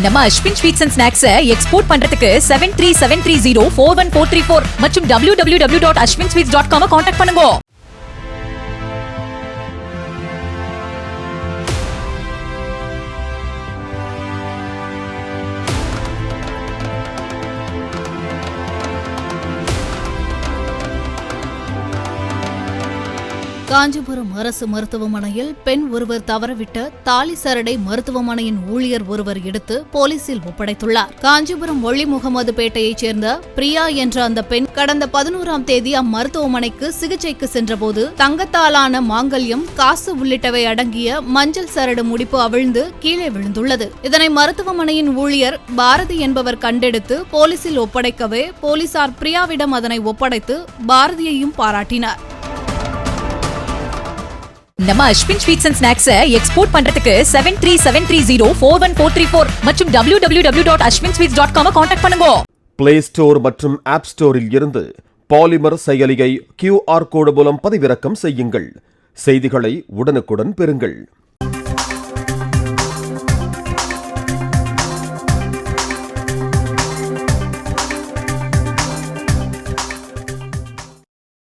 நம்ம Ashwin sweets and snacks export பண்றதுக்கு 7373041434 மற்றும் www.ashwinsweets.com கான்டாக்ட் பண்ணுங்க. காஞ்சிபுரம் அரசு மருத்துவமனையில் பெண் ஒருவர் தவறவிட்ட தாலி சரடை மருத்துவமனையின் ஊழியர் ஒருவர் எடுத்து போலீசில் ஒப்படைத்துள்ளார். காஞ்சிபுரம் ஒளி முகமது பேட்டையைச் சேர்ந்த பிரியா என்ற அந்த பெண் கடந்த 11ஆம் தேதி அம்மருத்துவமனைக்கு சிகிச்சைக்கு சென்றபோது தங்கத்தாலான மாங்கல்யம், காசு உள்ளிட்டவை அடங்கிய மஞ்சள் சரடு முடிப்பு அவிழ்ந்து கீழே விழுந்துள்ளது. இதனை மருத்துவமனையின் ஊழியர் பாரதி என்பவர் கண்டெடுத்து போலீசில் ஒப்படைக்கவே போலீசார் பிரியாவிடம் அதனை ஒப்படைத்து பாரதியையும் பாராட்டினார். நம்ம Ashwin sweets and snacks export பண்றதுக்கு 7373041434 மற்றும் www.ashwinsweets.com கான்டாக்ட் பண்ணுங்க. பிளே ஸ்டோர் மற்றும் ஆப் ஸ்டோரில் இருந்து பாலிமர் செயலியை QR கோடு மூலம் பதிவிறக்கம் செய்யுங்கள். செய்திகளை உடனுக்குடன் பெறுங்கள்.